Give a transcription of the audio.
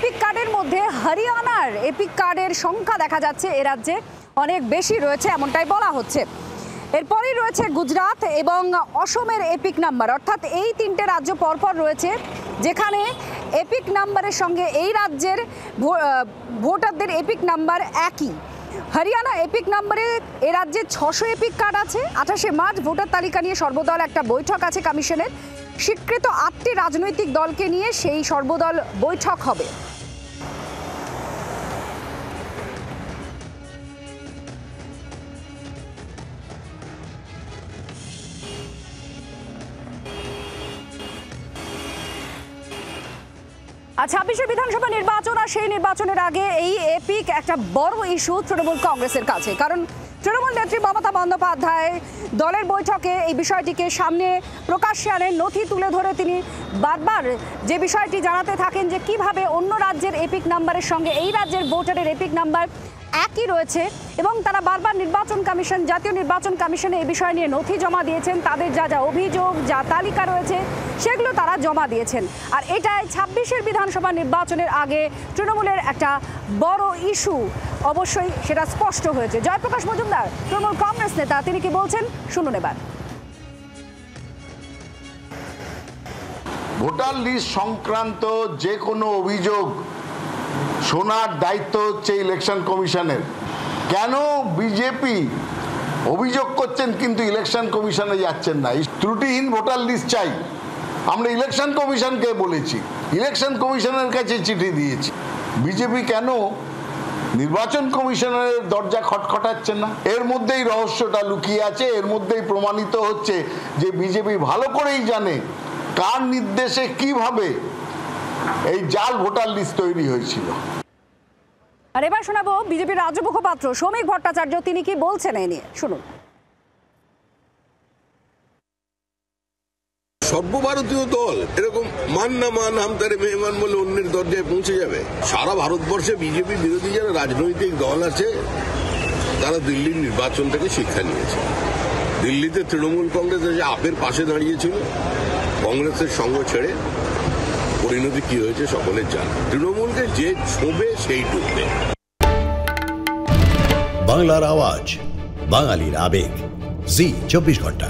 Epic কার্ডের মধ্যে হরিয়ানার এপিক কার্ডের সংখ্যা দেখা যাচ্ছে এ রাজ্যে অনেক বেশি রয়েছে, এমনটাই বলা হচ্ছে। এরপরই রয়েছে গুজরাট এবং অসমের এপিক নাম্বার, অর্থাৎ এই তিনটে রাজ্য পরপর রয়েছে যেখানে এপিক নাম্বারের সঙ্গে এই রাজ্যের ভোটারদের এপিক নাম্বার একই। হরিয়ানা এপিক নাম্বারে এ রাজ্যে 600 এপিক কার্ড আছে। 28শে মার্চ ভোটার তালিকা নিয়ে সর্বদল একটা বৈঠক আছে কমিশনের। স্বীকৃত 8টি রাজনৈতিক দলকে নিয়ে সেই সর্বদল বৈঠক হবে। আর 26শে বিধানসভা নির্বাচন, আর সেই নির্বাচনের আগে এই এপিক একটা বড় ইস্যু তৃণমূল কংগ্রেসের কাছে, কারণ তৃণমূল নেত্রী মমতা বন্দ্যোপাধ্যায় দলের বৈঠকে এই বিষয়টিকে সামনে প্রকাশ্যে আনেন। নথি তুলে ধরে তিনি বারবার যে বিষয়টি জানাতে থাকেন যে কিভাবে অন্য রাজ্যের এপিক নাম্বারের সঙ্গে এই রাজ্যের ভোটারের এপিক নাম্বার একই রয়েছে, এবং তারা বারবার নির্বাচন কমিশন, জাতীয় নির্বাচন কমিশনে এই বিষয় নিয়ে নথি জমা দিয়েছেন। তাদের যা যা অভিযোগ, যা তালিকা রয়েছে সেগুলো তারা জমা দিয়েছেন। আর এটাই 26শে বিধানসভা নির্বাচনের আগে তৃণমূলের একটা বড় ইস্যু, অবশ্যই সেটা স্পষ্ট হয়েছে। জয়প্রকাশ মজুমদার তৃণমূল কংগ্রেস নেতা, তিনি কি বলছেন শুনুন এবার। ভোটার লিস্ট সংক্রান্ত যে কোনো অভিযোগ শোনার দায়িত্ব হচ্ছে ইলেকশন কমিশনের। কেন বিজেপি অভিযোগ করছেন কিন্তু ইলেকশন কমিশনে যাচ্ছেন না? ত্রুটিহীন ভোটার লিস্ট চাই, আমরা ইলেকশন কমিশনকে বলেছি, ইলেকশন কমিশনের কাছে চিঠি দিয়েছি। বিজেপি কেন নির্বাচন কমিশনের দরজা খটখটাচ্ছে না? এর মধ্যেই রহস্যটা লুকিয়ে আছে। এর মধ্যেই প্রমাণিত হচ্ছে যে বিজেপি ভালো করেই জানে কার নির্দেশে কিভাবে এই জাল ভোটার লিস্ট তৈরি হয়েছিল। আর এবার শোনাবো বিজেপির রাজ্য মুখপাত্র শ্রমিক ভট্টাচার্য, তিনি কি বলছেন এই নিয়ে শুনুন। সর্বভারতীয় দল এরকম মান না মান হামতারে মেহমান বলে অন্যের দরজায় পৌঁছে যাবে? সারা ভারতবর্ষে বিজেপি বিরোধী যারা রাজনৈতিক দল আছে তারা দিল্লির নির্বাচন থেকে শিক্ষা নিয়েছে। দিল্লিতে তৃণমূল কংগ্রেস যে আপের পাশে দাঁড়িয়েছিল, কংগ্রেসের সঙ্গ ছেড়ে পরিণতি কি হয়েছে সকলের জানা। তৃণমূলকে যে ছোঁবে সেই ডুববে। বাংলার আওয়াজ, বাঙালির আবেগ, জি 24 ঘন্টা।